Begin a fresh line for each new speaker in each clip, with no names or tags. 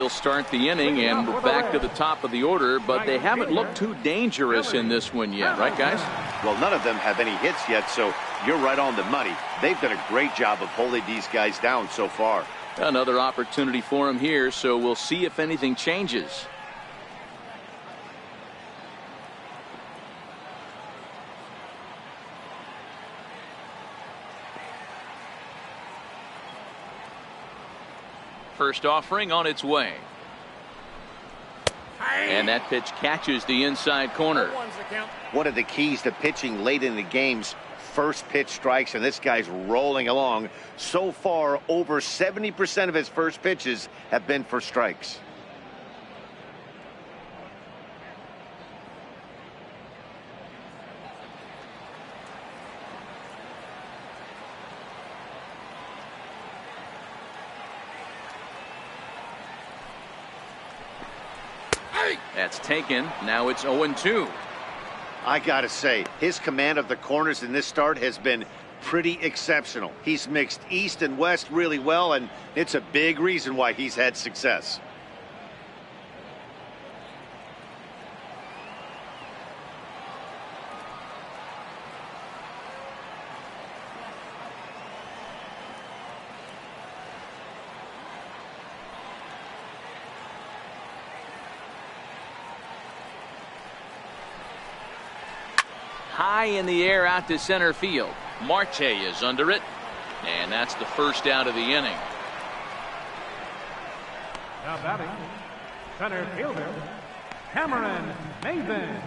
They'll start the inning, and we're back to the top of the order, but they haven't looked too dangerous in this one yet, right, guys?
Well, none of them have any hits yet, so you're right on the money. They've done a great job of holding these guys down so far.
Another opportunity for him here, so we'll see if anything changes. First offering on its way. And that pitch catches the inside corner.
One of the keys to pitching late in the games, first pitch strikes, and this guy's rolling along. So far, over 70% of his first pitches have been for strikes.
That's taken. Now it's 0-2.
I gotta say, his command of the corners in this start has been pretty exceptional. He's mixed east and west really well, and it's a big reason why he's had success.
High in the air out to center field. Marte is under it, and that's the first out of the inning.
Now batting, center fielder, Cameron Maven.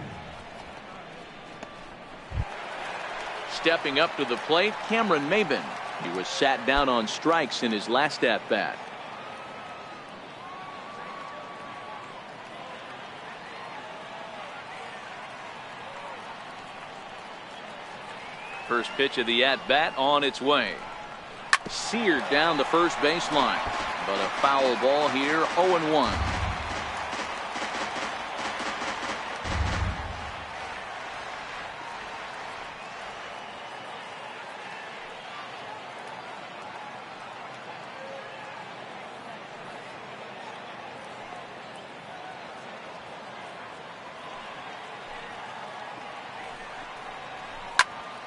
Stepping up to the plate, Cameron Maven. He was sat down on strikes in his last at-bat. First pitch of the at-bat on its way. Seared down the first baseline, but a foul ball here, 0-1.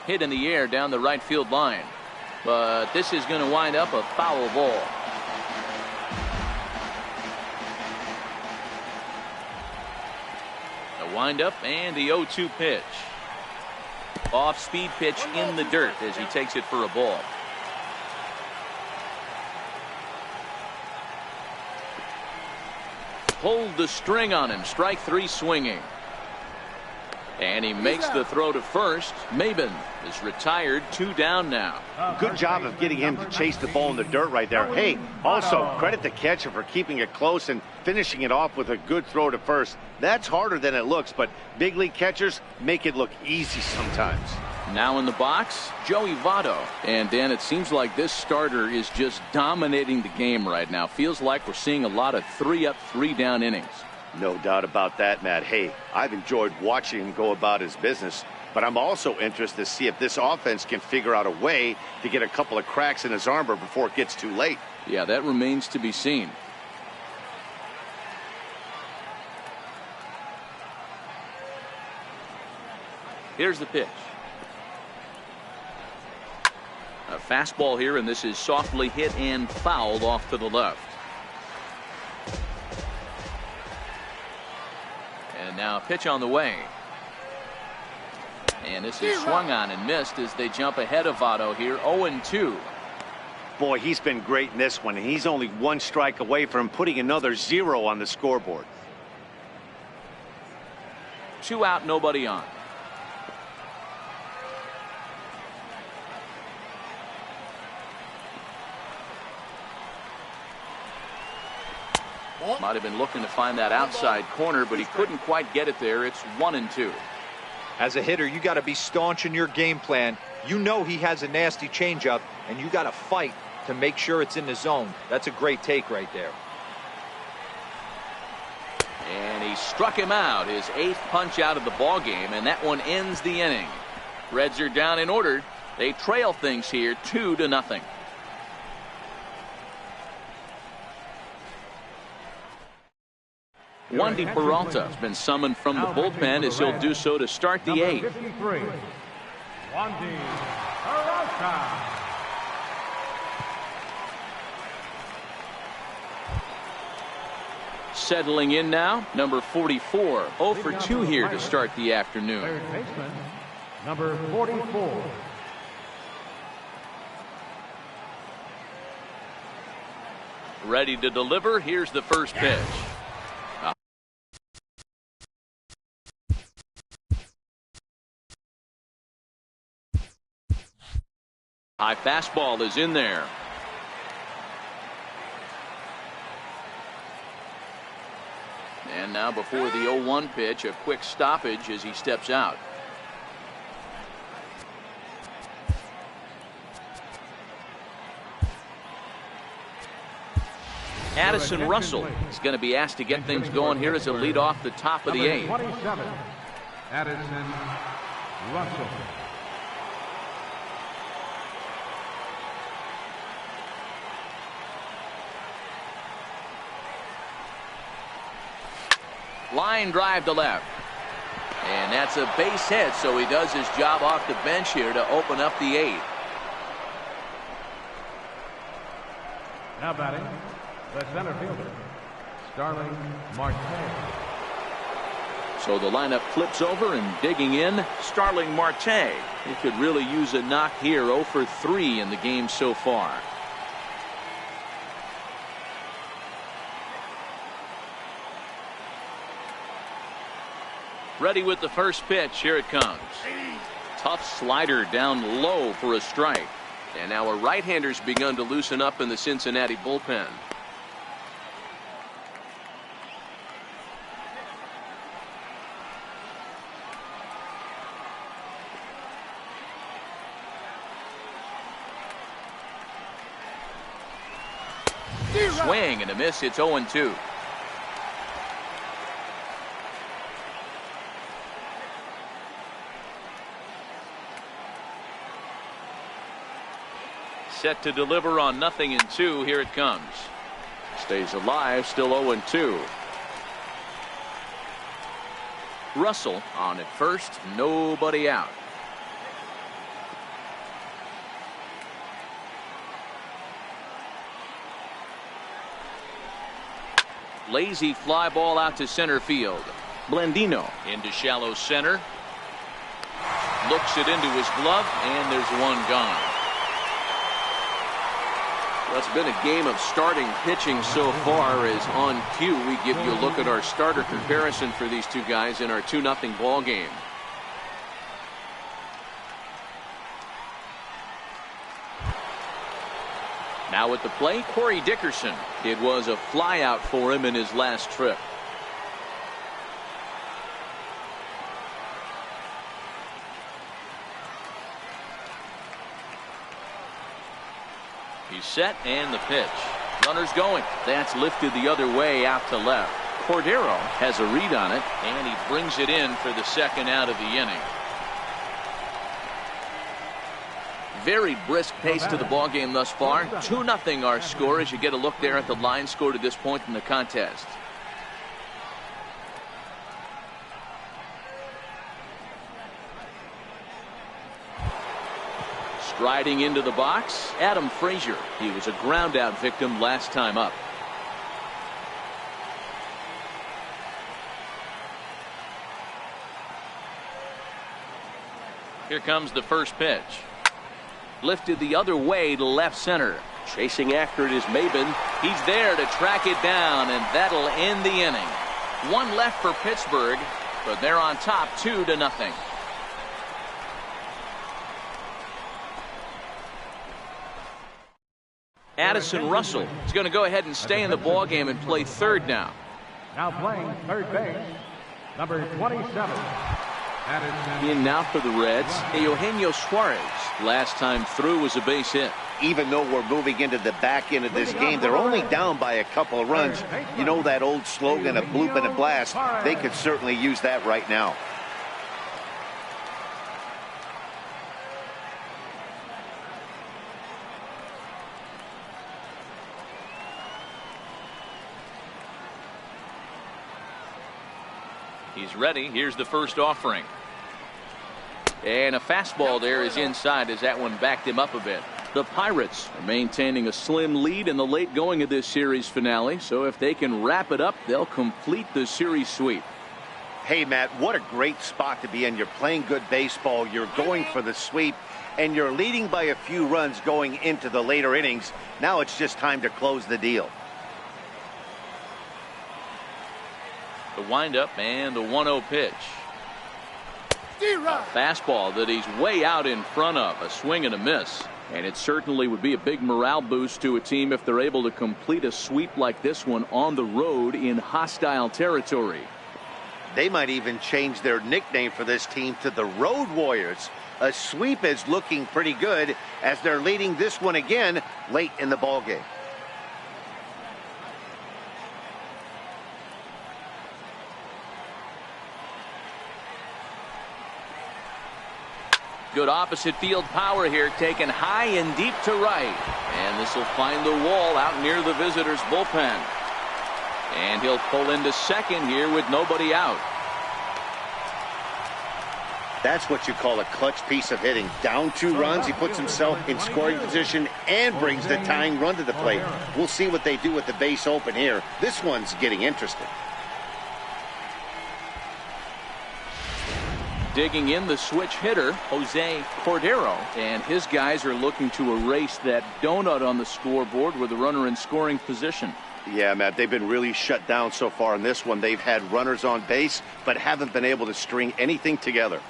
Hit in the air down the right field line, but this is going to wind up a foul ball. The windup and the 0-2 pitch. Off speed pitch in the dirt as he takes it for a ball. Pulled the string on him. Strike three swinging. And he makes the throw to first. Maven is retired, 2 down now.
Good job of getting him to chase the ball in the dirt right there. Hey, also credit the catcher for keeping it close and finishing it off with a good throw to first. That's harder than it looks, but big league catchers make it look easy sometimes.
Now in the box, Joey Votto. And Dan, it seems like this starter is just dominating the game right now. Feels like we're seeing a lot of 3-up, 3-down innings.
No doubt about that, Matt. Hey, I've enjoyed watching him go about his business, but I'm also interested to see if this offense can figure out a way to get a couple of cracks in his armor before it gets too late.
Yeah, that remains to be seen. Here's the pitch. A fastball here, and this is softly hit and fouled off to the left. And now a pitch on the way. And this is swung on and missed as they jump ahead of Votto here, 0-2.
Boy, he's been great in this one, and he's only 1 strike away from putting another 0 on the scoreboard.
2 out, nobody on. Might have been looking to find that outside corner, but he couldn't quite get it there. It's 1-2.
As a hitter, you got to be staunch in your game plan. You know he has a nasty changeup, and you got to fight to make sure it's in the zone. That's a great take right there.
And he struck him out, his 8th punch out of the ball game, and that one ends the inning. Reds are down in order. They trail things here 2-0. Wandy Peralta has been summoned from the bullpen as he'll do so to start the eighth.
53, Wandy Peralta.
Settling in now, number 44. 0 for 2 here to start the afternoon.
Third baseman, number 44.
Ready to deliver. Here's the first pitch. High fastball is in there. And now before the 0-1 pitch, a quick stoppage as he steps out. Addison Russell is going to be asked to get things going here as a lead off the top of the eighth.
27, Addison Russell.
Line drive to left. And that's a base hit, so he does his job off the bench here to open up the eighth.
Now batting, the center fielder, Starling Marte.
So the lineup flips over and digging in, Starling Marte. He could really use a knock here. 0 for 3 in the game so far. Ready with the first pitch. Here it comes. Tough slider down low for a strike. And now a right-hander's begun to loosen up in the Cincinnati bullpen. Swing and a miss. It's 0-2. Set to deliver on 0-2. Here it comes. Stays alive. Still 0-2. Russell on at first. Nobody out. Lazy fly ball out to center field. Blandino into shallow center. Looks it into his glove, and there's one gone. Well, it's been a game of starting pitching so far. As on cue, we give you a look at our starter comparison for these two guys in our 2-0 ball game. Now at the plate, Corey Dickerson. It was a flyout for him in his last trip. He's set and the pitch. Runner's going. That's lifted the other way out to left. Cordero has a read on it, and he brings it in for the second out of the inning. Very brisk pace to the ball game thus far. 2-0 our score as you get a look there at the line score to this point in the contest. Striding into the box, Adam Frazier. He was a ground out victim last time up. Here comes the first pitch. Lifted the other way to left center. Chasing after it is Maben. He's there to track it down, and that'll end the inning. One left for Pittsburgh, but they're on top 2-0. Addison Russell is going to go ahead and stay in the ball game and play third now.
Now playing third base, number 27.
In now for the Reds, Eugenio Suarez. Last time through was a base hit.
Even though we're moving into the back end of this game, they're only down by a couple of runs. You know that old slogan of bloop and a blast? They could certainly use that right now.
He's ready. Here's the first offering. And a fastball there is inside as that one backed him up a bit. The Pirates are maintaining a slim lead in the late going of this series finale. So if they can wrap it up, they'll complete the series sweep.
Hey, Matt, what a great spot to be in. You're playing good baseball. You're going for the sweep, and you're leading by a few runs going into the later innings. Now it's just time to close the deal.
The windup and the 1-0 pitch. A fastball that he's way out in front of. A swing and a miss. And it certainly would be a big morale boost to a team if they're able to complete a sweep like this one on the road in hostile territory.
They might even change their nickname for this team to the Road Warriors. A sweep is looking pretty good as they're leading this one again late in the ballgame.
Good opposite field power here, taken high and deep to right. And this will find the wall out near the visitors' bullpen. And he'll pull into second here with nobody out.
That's what you call a clutch piece of hitting. Down 2 runs, he puts himself in scoring position and brings the tying run to the plate. We'll see what they do with the base open here. This one's getting interesting.
Digging in the switch hitter, Jose Cordero, and his guys are looking to erase that donut on the scoreboard with a runner in scoring position.
Yeah, Matt, they've been really shut down so far in this one. They've had runners on base, but haven't been able to string anything together.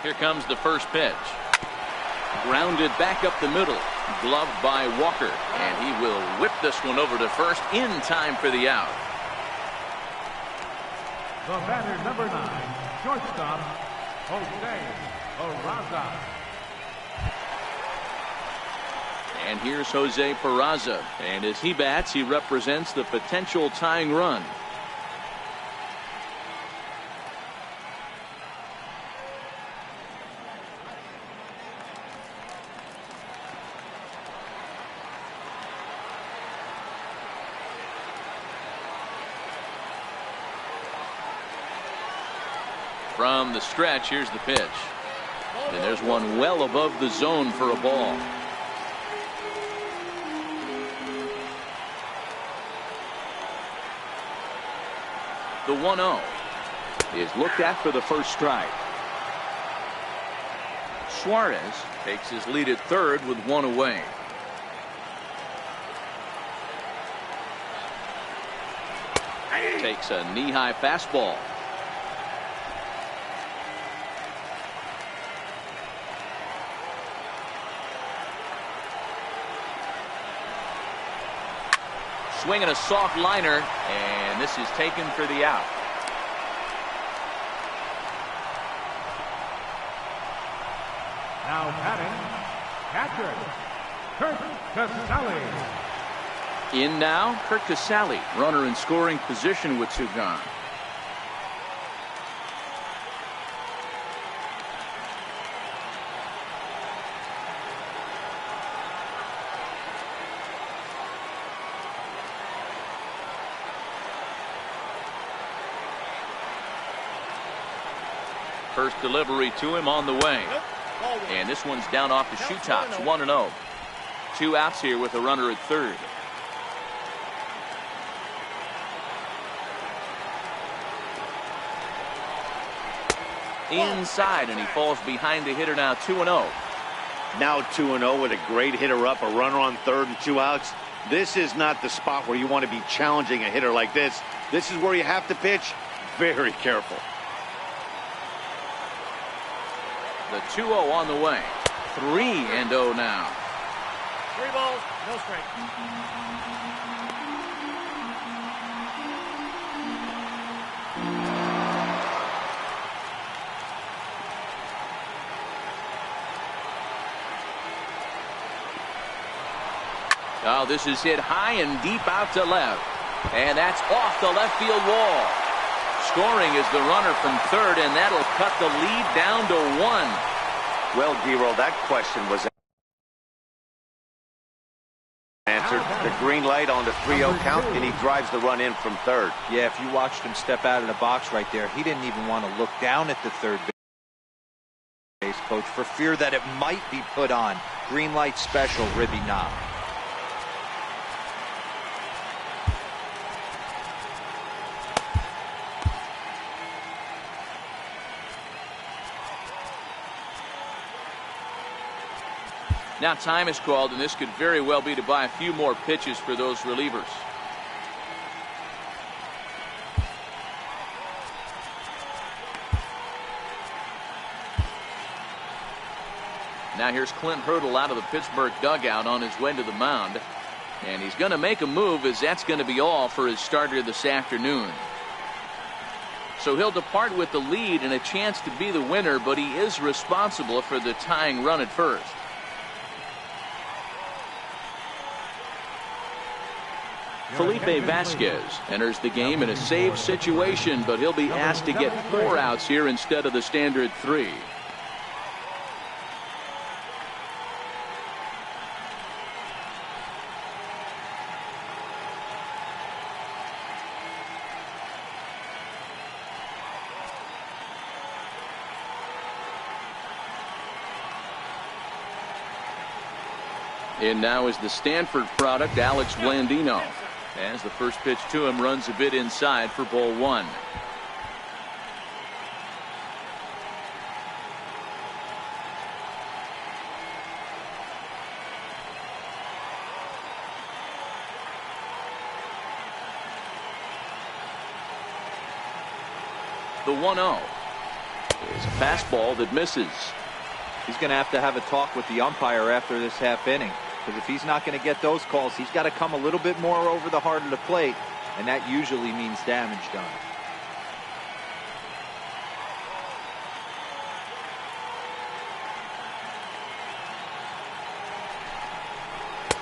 Here comes the first pitch. Grounded back up the middle. Gloved by Walker. And he will whip this one over to first in time for the out.
The batter, number 9, shortstop, Jose Peraza.
And here's Jose Peraza. And as he bats, he represents the potential tying run. From the stretch, here's the pitch. And there's one well above the zone for a ball. The 1-0 is looked at for the first strike. Suarez takes his lead at third with one away. Takes a knee-high fastball. Swinging a soft liner, and this is taken for the out.
Now batting, catcher, Kurt Casale.
In now, Kurt Casale, runner in scoring position with 2 gone. First delivery to him on the way. And this one's down off the shoe tops. 1-0. 2 outs here with a runner at third. Inside, and he falls behind the hitter now. 2-0.
Now 2-0 with a great hitter up, a runner on third and 2 outs. This is not the spot where you want to be challenging a hitter like this. This is where you have to pitch very careful.
The 2-0 on the way. 3-0 now.
3 balls, no strike.
Oh, this is hit high and deep out to left. And that's off the left field wall. Scoring is the runner from third, and that'll cut the lead down to 1.
Well, Giro, that question was answered. The green light on the 3-0 count, and he drives the run in from third.
Yeah, if you watched him step out of the box right there, he didn't even want to look down at the third base coach for fear that it might be put on. Green light special, Ribby knob.
Now time is called, and this could very well be to buy a few more pitches for those relievers. Now here's Clint Hurdle out of the Pittsburgh dugout on his way to the mound. And he's going to make a move, as that's going to be all for his starter this afternoon. So he'll depart with the lead and a chance to be the winner, but he is responsible for the tying run at first. Felipe Vasquez enters the game in a save situation, but he'll be asked to get 4 outs here instead of the standard 3. And now is the Stanford product, Alex Blandino. As the first pitch to him runs a bit inside for ball 1. The 1-0 is a fastball that misses.
He's going to have a talk with the umpire after this half inning. Because if he's not going to get those calls, he's got to come a little bit more over the heart of the plate, and that usually means damage done.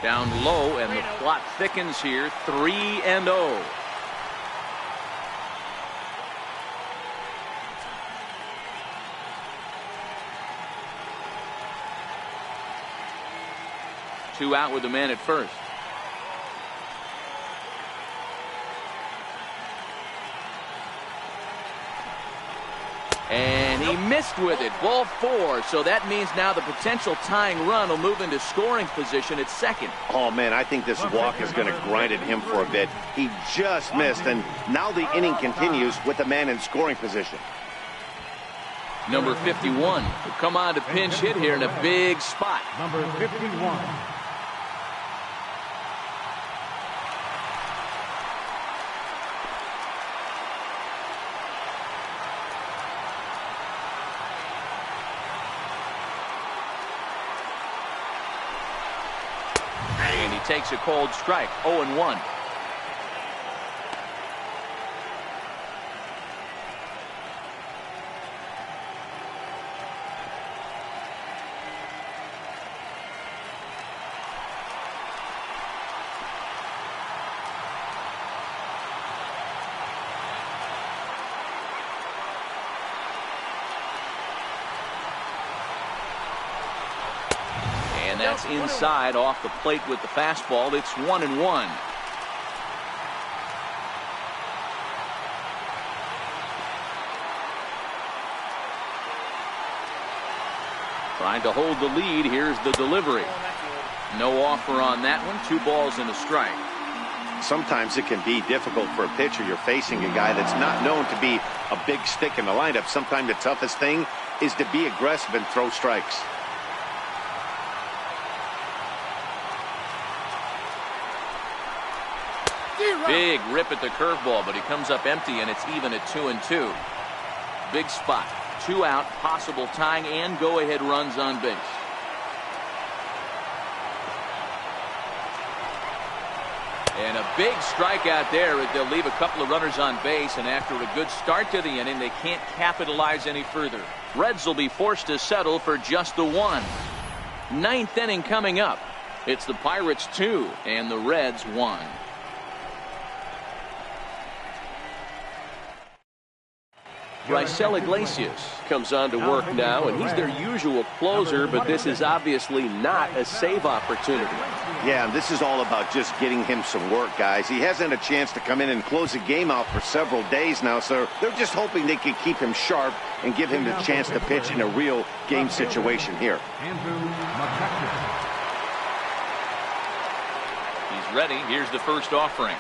Down low, and the plot thickens here. 3-0. Two out with the man at first. And he missed with it. Ball 4. So that means now the potential tying run will move into scoring position at second.
Oh, man, I think this walk is going to grind at him for a bit. He just missed, and now the inning continues with the man in scoring position.
Number 51 will come on to pinch hit here in a big spot.
Number 51.
And he takes a cold strike. 0-1. That's inside off the plate with the fastball. It's 1-1. Trying to hold the lead. Here's the delivery. No offer on that one. 2 balls and a strike.
Sometimes it can be difficult for a pitcher. You're facing a guy that's not known to be a big stick in the lineup. Sometimes the toughest thing is to be aggressive and throw strikes.
Big rip at the curveball, but he comes up empty, and it's even at 2-2. Big spot. 2 out, possible tying and go-ahead runs on base. And a big strikeout there. They'll leave a couple of runners on base, and after a good start to the inning, they can't capitalize any further. Reds will be forced to settle for just the 1. 9th inning coming up. It's the Pirates 2 and the Reds 1. Raisel Iglesias comes on to work now, and he's their usual closer, but this is obviously not a save opportunity.
Yeah, and this is all about just getting him some work, guys. He hasn't had a chance to come in and close a game out for several days now, so they're just hoping they can keep him sharp and give him the chance to pitch in a real game situation here.
He's ready. Here's the first offering.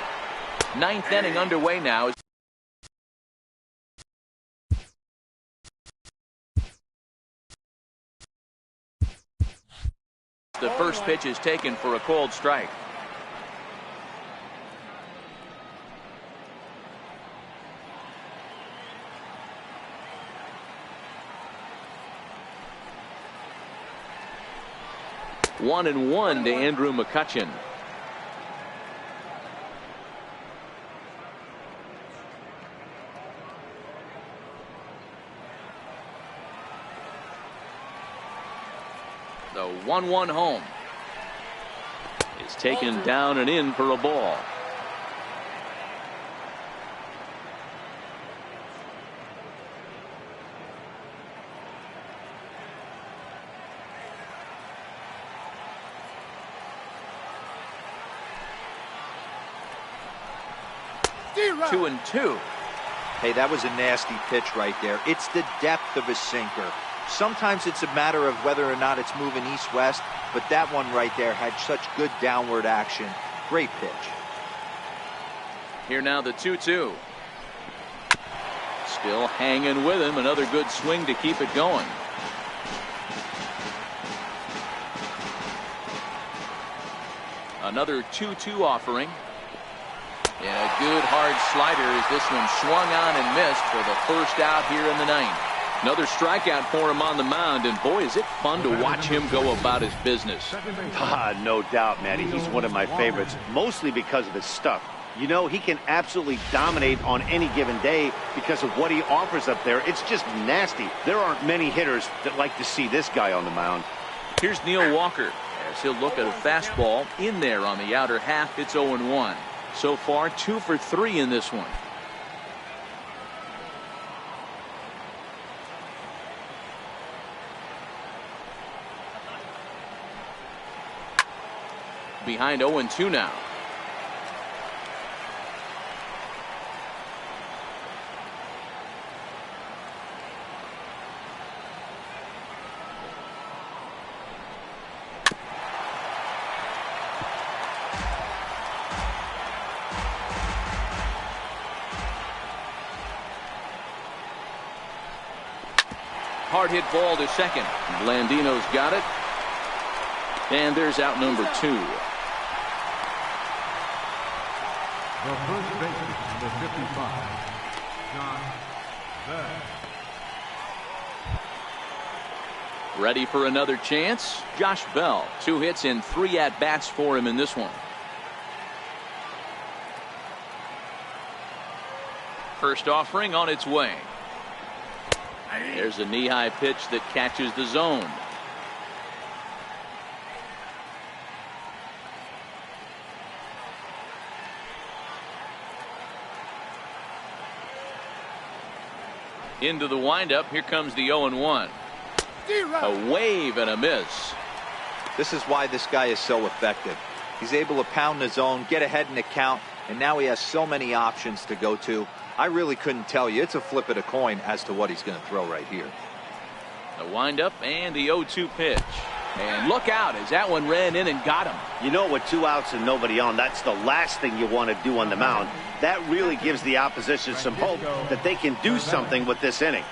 Ninth inning underway now. The first pitch is taken for a cold strike. One and one to Andrew McCutchen. The 1-1 home is taken down and in for a ball. Two and two.
Hey, that was a nasty pitch right there. It's the depth of a sinker. Sometimes it's a matter of whether or not it's moving east-west, but that one right there had such good downward action. Great pitch.
Here now the 2-2. Still hanging with him. Another good swing to keep it going. Another 2-2 offering. And a good hard slider as this one swung on and missed for the first out here in the ninth. Another strikeout for him on the mound, and boy, is it fun to watch him go about his business.
No doubt, Matty. He's one of my favorites, mostly because of his stuff. You know, he can absolutely dominate on any given day because of what he offers up there. It's just nasty. There aren't many hitters that like to see this guy on the mound.
Here's Neil Walker as he'll look at a fastball in there on the outer half. It's 0-1. So far, 2 for 3 in this one. Behind 0-2 now. Hard hit ball to second. Blandino's got it. And there's out number 2.
The first baseman, number 55, John Bell.
Ready for another chance. Josh Bell, 2 hits and 3 at-bats for him in this one. First offering on its way. There's a knee-high pitch that catches the zone. Into the windup. Here comes the 0-1. A wave and a miss.
This is why this guy is so effective. He's able to pound the zone, get ahead in the count, and now he has so many options to go to. I really couldn't tell you. It's a flip of the coin as to what he's going to throw right here.
The windup and the 0-2 pitch. And look out as that one ran in and got him.
You know, with 2 outs and nobody on, that's the last thing you want to do on the mound. That really gives the opposition some hope that they can do something with this inning.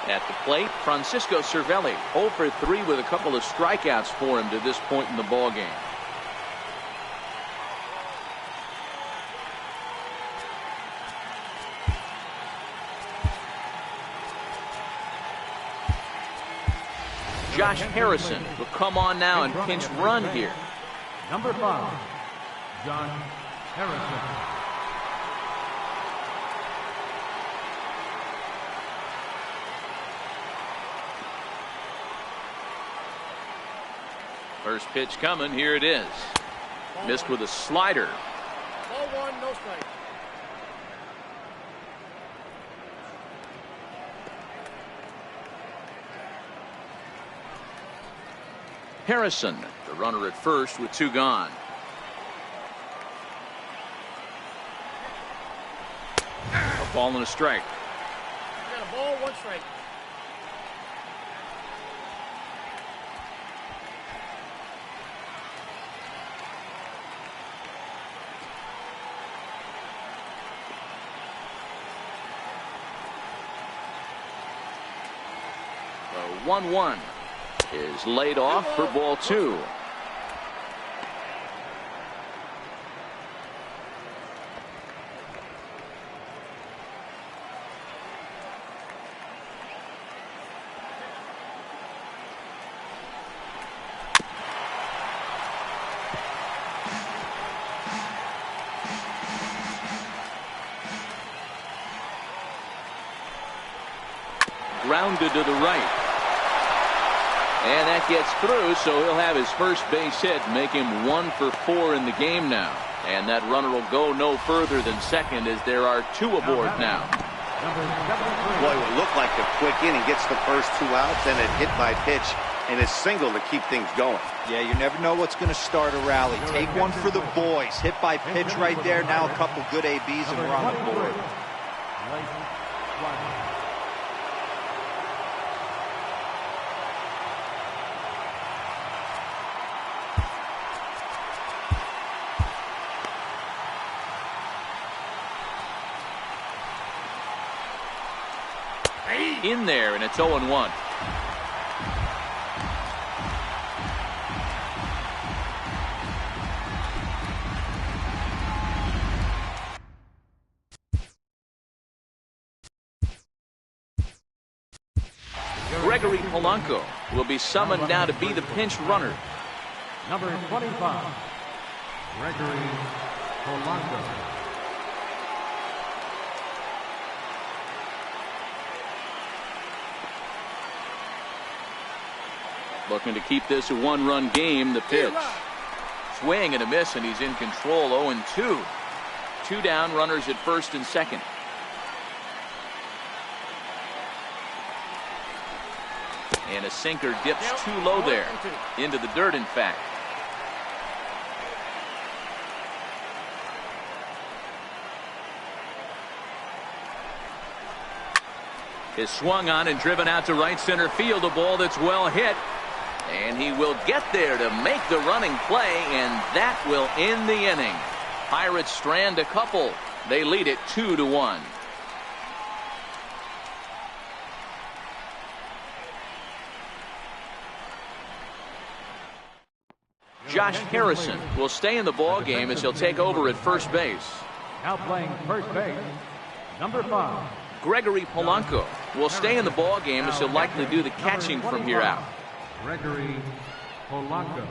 At the plate, Francisco Cervelli, 0 for 3 with a couple of strikeouts for him to this point in the ballgame. Josh Harrison will come on now and pinch run here.
Number 5, John Harrison.
First pitch coming. Here it is. Missed with a slider.
Ball one, no strike.
Harrison, the runner at first with 2 gone. A ball and a strike.
Got a ball, 1 strike.
The 1-1 is laid off for ball 2. Grounded to the right. And that gets through, so he'll have his first base hit, make him 1 for 4 in the game now. And that runner will go no further than second as there are 2 aboard now.
Boy, it would look like a quick inning. Gets the first 2 outs, then a hit by pitch, and a single to keep things going.
Yeah, you never know what's going to start a rally. Take one for the boys. Hit by pitch right there. Now a couple good ABs, and we're on the board.
In there, and it's 0-1. Gregory Polanco will be summoned now to be the pinch runner.
Number 25, Gregory Polanco.
Looking to keep this a 1-run game. The pitch. Swing and a miss, and he's in control. 0-2. 2 down, runners at first and second. And a sinker dips too low there. Into the dirt, in fact. Is swung on and driven out to right center field. A ball that's well hit. And he will get there to make the running play, and that will end the inning. Pirates strand a couple. They lead it 2-1. Josh Harrison will stay in the ball game as he'll take over at first base.
Now playing first base, number 5.
Gregory Polanco will stay in the ball game as he'll likely do the catching from here out.
Gregory Polanco.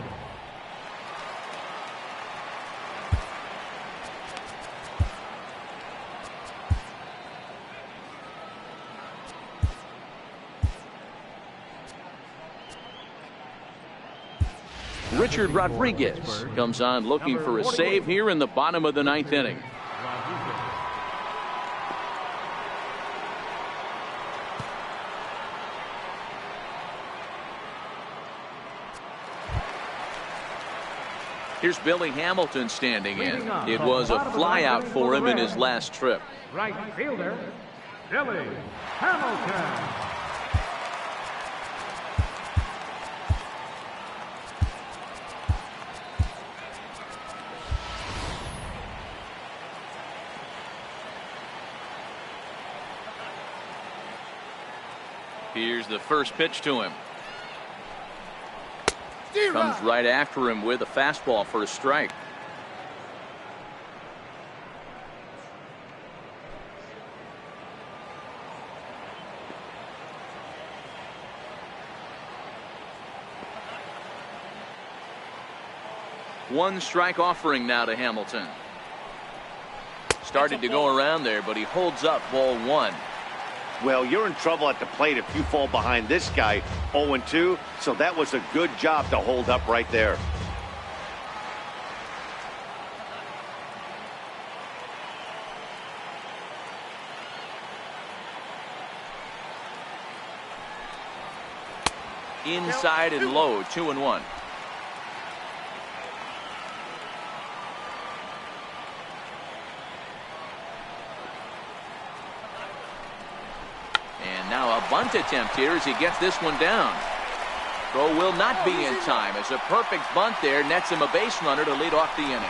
Richard Rodriguez comes on looking for a save here in the bottom of the 9th inning. Here's Billy Hamilton standing in. It was a flyout for him in his last trip.
Right fielder, Billy Hamilton.
Here's the first pitch to him. Comes right after him with a fastball for a strike. One strike offering now to Hamilton. Started to go around there, but he holds up ball 1.
Well, you're in trouble at the plate if you fall behind this guy 0-2, so that was a good job to hold up right there.
Inside and low, 2-1. And now a bunt attempt here as he gets this one down. Throw will not be in time as a perfect bunt there nets him a base runner to lead off the inning.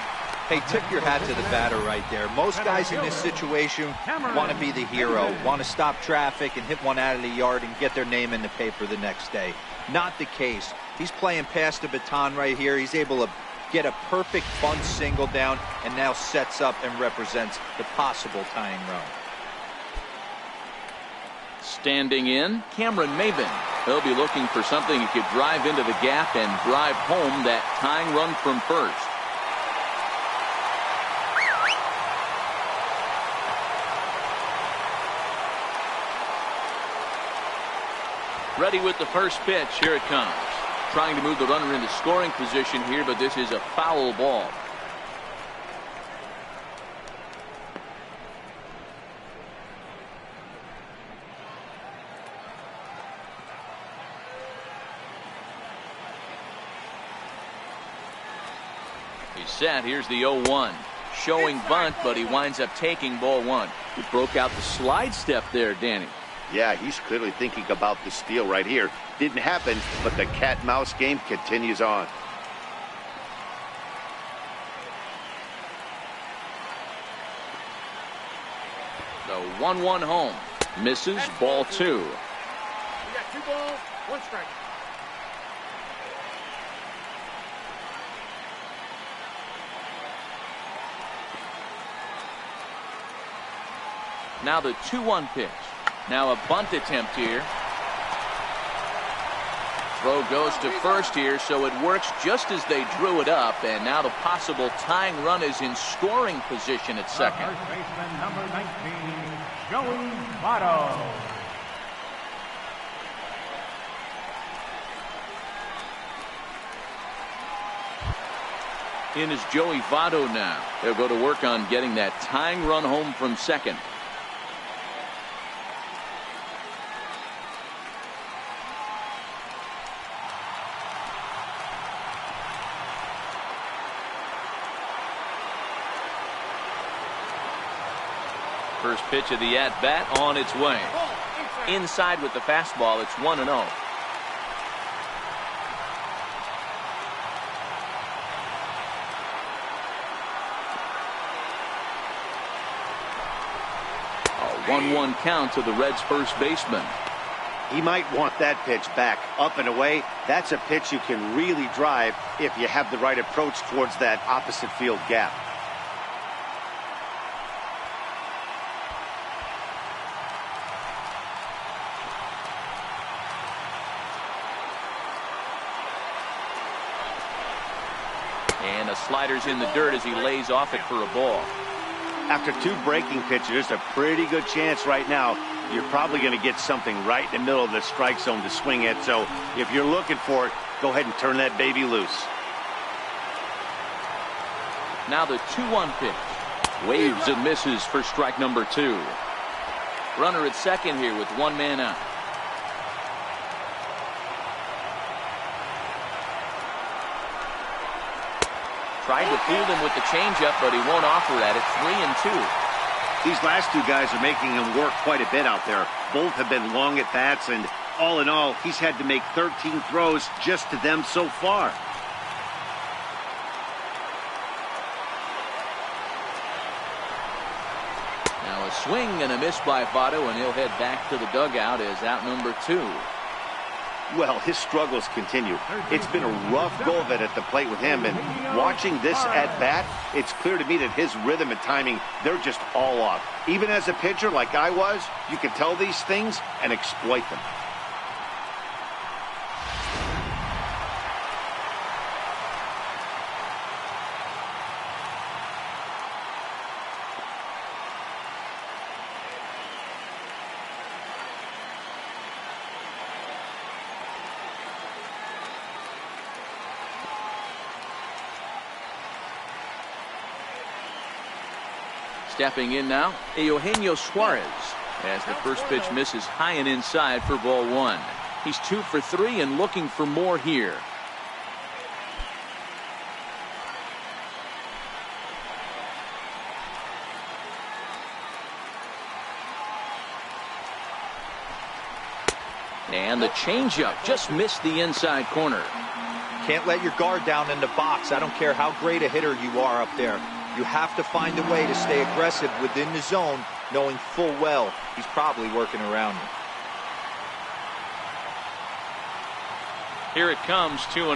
Hey, tip your hat to the batter right there. Most guys in this situation want to be the hero, want to stop traffic and hit one out of the yard and get their name in the paper the next day. Not the case. He's playing past the baton right here. He's able to get a perfect bunt single down and now sets up and represents the possible tying run.
Standing in, Cameron Maben. He'll be looking for something he could drive into the gap and drive home that tying run from first. Ready with the first pitch. Here it comes. Trying to move the runner into scoring position here, but this is a foul ball. He's set. Here's the 0-1. Showing bunt, but he winds up taking ball one. He broke out the slide step there, Danny.
Yeah, he's clearly thinking about the steal right here. Didn't happen, but the cat-mouse game continues on.
The 1-1 home. Misses, ball two.
We got 2 balls, 1 strike.
Now the 2-1 pitch. Now a bunt attempt here. Throw goes to first here, so it works just as they drew it up, and now the possible tying run is in scoring position at second.
First baseman number 19, Joey Votto.
In is Joey Votto now. They'll go to work on getting that tying run home from second. First pitch of the at-bat on its way. Inside with the fastball, it's 1-0. A 1-1 count to the Reds' first baseman.
He might want that pitch back. Up and away, that's a pitch you can really drive if you have the right approach towards that opposite field gap.
And a slider's in the dirt as he lays off it for a ball.
After 2 breaking pitches, there's a pretty good chance right now you're probably going to get something right in the middle of the strike zone to swing at. So if you're looking for it, go ahead and turn that baby loose.
Now the 2-1 pitch. Waves and misses for strike number 2. Runner at second here with 1 man out. Tried to fool him with the changeup, but he won't offer at it. 3-2.
These last 2 guys are making him work quite a bit out there. Both have been long at bats, and all in all, he's had to make 13 throws just to them so far.
Now a swing and a miss by Votto, and he'll head back to the dugout as out number 2.
Well, his struggles continue. It's been a rough go of it at the plate with him, and watching this at-bat, it's clear to me that his rhythm and timing, they're just all off. Even as a pitcher like I was, you can tell these things and exploit them.
Stepping in now, Eugenio Suarez, as the first pitch misses high and inside for ball one. He's 2 for 3 and looking for more here. And the changeup just missed the inside corner.
Can't let your guard down in the box. I don't care how great a hitter you are up there. You have to find a way to stay aggressive within the zone, knowing full well he's probably working around you.
Here it comes, 2-0.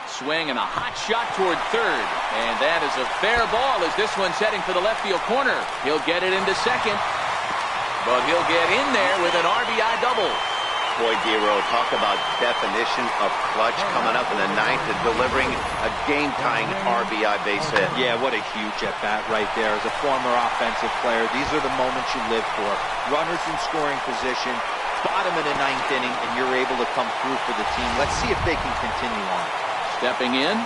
Swing and a hot shot toward third. And that is a fair ball as this one's heading for the left field corner. He'll get it into second, but he'll get in there with an RBI double.
Boy, Dero, talk about definition of clutch coming up in the ninth and delivering a game-tying RBI base hit.
Yeah, what a huge at-bat right there. As a former offensive player, these are the moments you live for. Runners in scoring position, bottom of the ninth inning, and you're able to come through for the team. Let's see if they can continue on.
Stepping in,